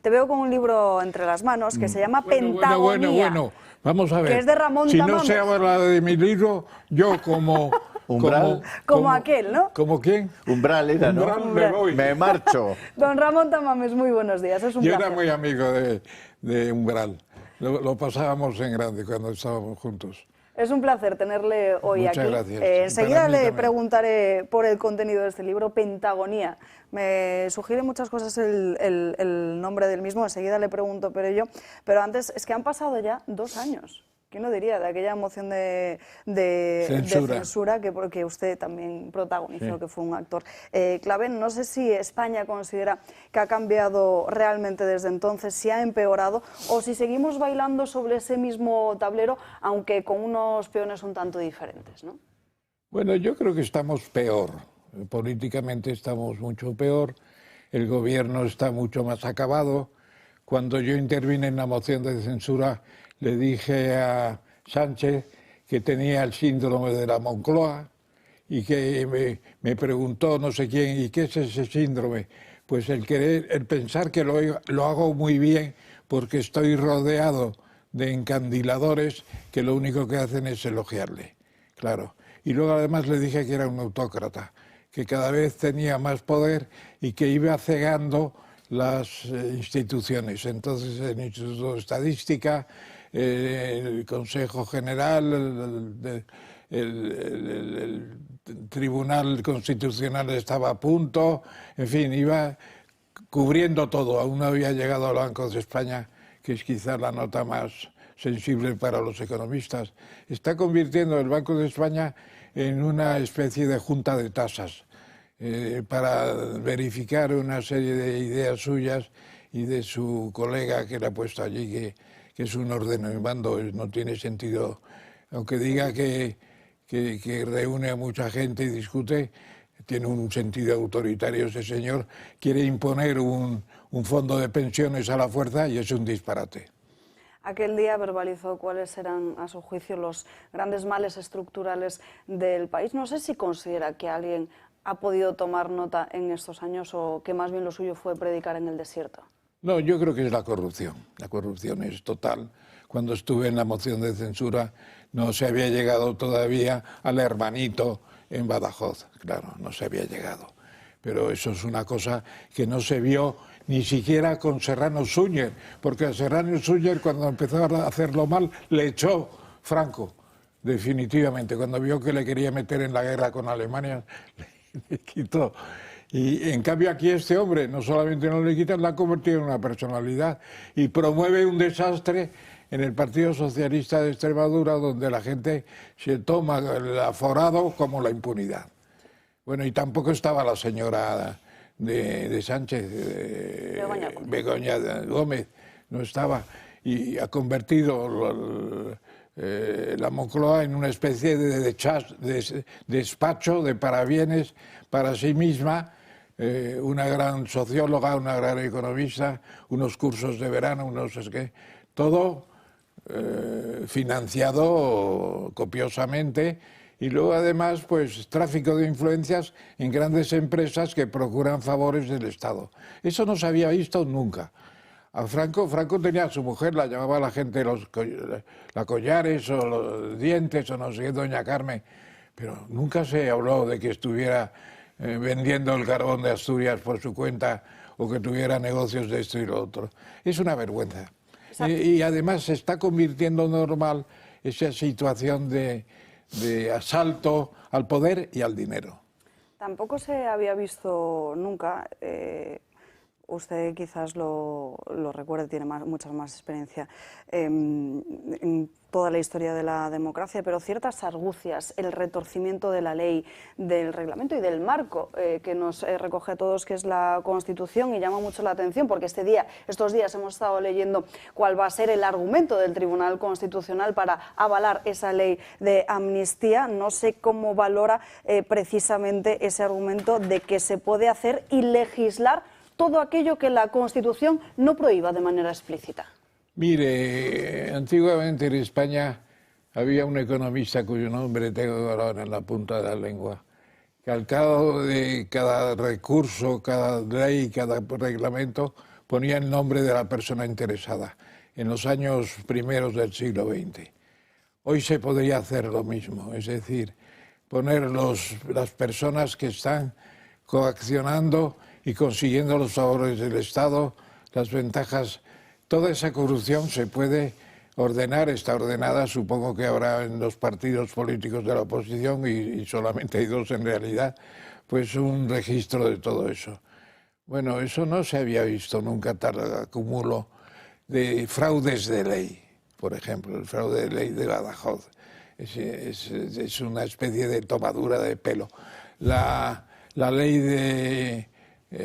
te veo con un libro entre las manos que se llama Pentagonía. Bueno, vamos a ver. Que es de Ramón Si Tamames. no se habla de mi libro, yo como... Umbral. Como aquel, ¿no? ¿Como quién? Umbral era, ¿no? Umbral, me voy. Me marcho. Don Ramón Tamames, muy buenos días. Es un Yo placer. era muy amigo de Umbral. Lo pasábamos en grande cuando estábamos juntos. Es un placer tenerle hoy Muchas aquí. gracias. Enseguida Para mí le también. preguntaré por el contenido de este libro, Pentagonía. Me sugiere muchas cosas el nombre del mismo, enseguida le pregunto pero antes, es que han pasado ya 2 años. ¿Quién lo diría? De aquella moción de censura que usted también protagonizó, Sí. que fue un actor clave. No sé si España considera que ha cambiado realmente desde entonces, si ha empeorado o si seguimos bailando sobre ese mismo tablero, aunque con unos peones un tanto diferentes, ¿no? Bueno, yo creo que estamos peor. Políticamente estamos mucho peor. El gobierno está mucho más acabado. Cuando yo intervine en la moción de censura, le dije a Sánchez que tenía el síndrome de la Moncloa y que me preguntó no sé quién, ¿y qué es ese síndrome? Pues el pensar que lo hago muy bien porque estoy rodeado de encandiladores que lo único que hacen es elogiarle, claro. Y luego además le dije que era un autócrata, que cada vez tenía más poder y que iba cegando las instituciones. Entonces el Instituto de Estadística, el Consejo General, el Tribunal Constitucional estaba a punto, en fin, iba cubriendo todo. Aún no había llegado al Banco de España, que es quizás la nota más sensible para los economistas. Está convirtiendo el Banco de España en una especie de junta de tasas para verificar una serie de ideas suyas y de su colega que le ha puesto allí, que es un ordeno y mando. No tiene sentido, aunque diga que reúne a mucha gente y discute, tiene un sentido autoritario ese señor, quiere imponer un fondo de pensiones a la fuerza y es un disparate. Aquel día verbalizó cuáles eran, a su juicio, los grandes males estructurales del país. No sé si considera que alguien ha podido tomar nota en estos años o que más bien lo suyo fue predicar en el desierto. No, yo creo que es la corrupción. La corrupción es total. Cuando estuve en la moción de censura no se había llegado todavía al hermanito en Badajoz. Claro, no se había llegado. Pero eso es una cosa que no se vio ni siquiera con Serrano Súñer, porque a Serrano Súñer cuando empezó a hacerlo mal le echó Franco, definitivamente. Cuando vio que le quería meter en la guerra con Alemania, le quitó. Y en cambio aquí este hombre no solamente no le quitan, la ha convertido en una personalidad y promueve un desastre en el Partido Socialista de Extremadura, donde la gente se toma el aforado como la impunidad. Bueno, y tampoco estaba la señora de Sánchez, Begoña Gómez, no estaba, y ha convertido la Moncloa en una especie de despacho de parabienes para sí misma, una gran socióloga, una gran economista, unos cursos de verano, no sé qué, todo financiado copiosamente. Y luego además pues tráfico de influencias en grandes empresas que procuran favores del Estado. Eso no se había visto nunca. A Franco tenía a su mujer, la llamaba la gente la Collares o los Dientes o no sé qué, doña Carmen, pero nunca se habló de que estuviera vendiendo el carbón de Asturias por su cuenta o que tuviera negocios de esto y lo otro. Es una vergüenza. Y además se está convirtiendo normal esa situación de asalto al poder y al dinero. Tampoco se había visto nunca, usted quizás lo recuerde, tiene mucha más experiencia en toda la historia de la democracia, pero ciertas argucias, el retorcimiento de la ley, del reglamento y del marco que nos recoge a todos, que es la Constitución, y llama mucho la atención porque estos días hemos estado leyendo cuál va a ser el argumento del Tribunal Constitucional para avalar esa ley de amnistía. No sé cómo valora precisamente ese argumento de que se puede hacer y legislar todo aquello que la Constitución no prohíba de manera explícita. Mire, antiguamente en España había un economista cuyo nombre tengo ahora en la punta de la lengua, que al cabo de cada recurso, cada ley, cada reglamento, ponía el nombre de la persona interesada, en los años primeros del siglo XX. Hoy se podría hacer lo mismo, es decir, poner las personas que están coaccionando y consiguiendo los favores del Estado, las ventajas, toda esa corrupción se puede ordenar, está ordenada, supongo que habrá en los partidos políticos de la oposición, y solamente hay dos en realidad, pues un registro de todo eso. Bueno, eso no se había visto nunca, tal acúmulo de fraudes de ley. Por ejemplo, el fraude de ley de Badajoz es una especie de tomadura de pelo. La ley de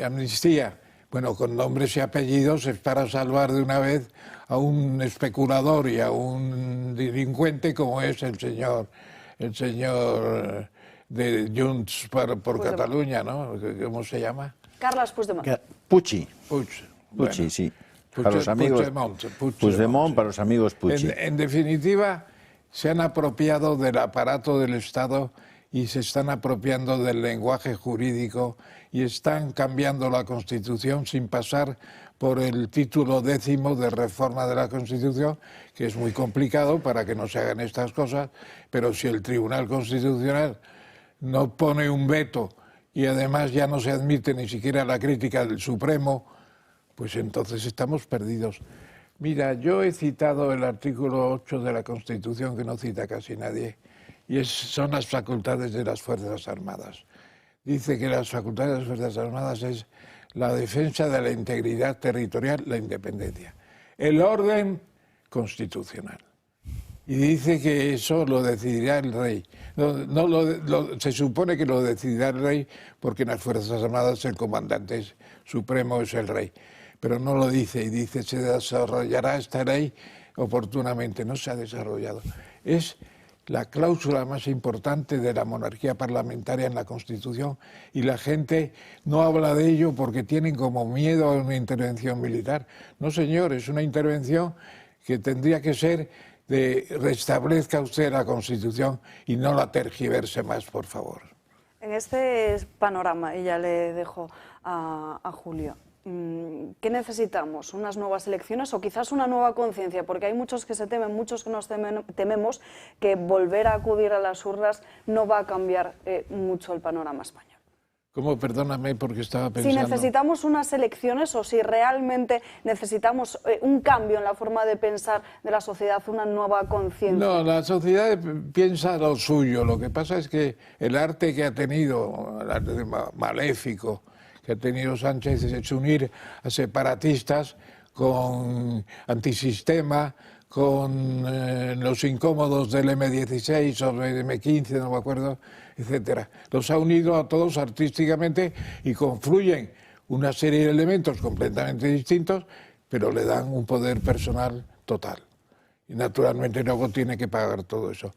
amnistía, bueno, con nombres y apellidos, es para salvar de una vez a un especulador y a un delincuente como es el señor de Junts por Cataluña, ¿no? ¿Cómo se llama? Carles Puigdemont. Puig. Puig. Puig, sí. Para los amigos Puigdemont, para los amigos Puig. En definitiva, se han apropiado del aparato del Estado y se están apropiando del lenguaje jurídico y están cambiando la Constitución sin pasar por el título 10º de reforma de la Constitución, que es muy complicado para que no se hagan estas cosas, pero si el Tribunal Constitucional no pone un veto y además ya no se admite ni siquiera la crítica del Supremo, pues entonces estamos perdidos. Mira, yo he citado el artículo 8 de la Constitución, que no cita casi nadie, y son las facultades de las Fuerzas Armadas. Dice que las facultades de las Fuerzas Armadas es la defensa de la integridad territorial, la independencia, el orden constitucional. Y dice que eso lo decidirá el rey. Se supone que lo decidirá el rey porque en las Fuerzas Armadas el comandante supremo es el rey. Pero no lo dice, y dice se desarrollará esta ley oportunamente. No se ha desarrollado. Es la cláusula más importante de la monarquía parlamentaria en la Constitución, y la gente no habla de ello porque tienen como miedo a una intervención militar. No, señor, es una intervención que tendría que ser de restablezca usted la Constitución y no la tergiverse más, por favor. En este panorama, y ya le dejo a Julio, ¿qué necesitamos? ¿Unas nuevas elecciones o quizás una nueva conciencia? Porque hay muchos que se temen, muchos que nos tememos que volver a acudir a las urnas no va a cambiar mucho el panorama español. ¿Cómo? Perdóname, porque estaba pensando... Si necesitamos unas elecciones o si realmente necesitamos un cambio en la forma de pensar de la sociedad, una nueva conciencia. No, la sociedad piensa lo suyo. Lo que pasa es que el arte que ha tenido, el arte maléfico que ha tenido Sánchez, es unir a separatistas con antisistema, con los incómodos del M16 o del M15, no me acuerdo, etcétera. Los ha unido a todos artísticamente y confluyen una serie de elementos completamente distintos, pero le dan un poder personal total. Y naturalmente luego tiene que pagar todo eso.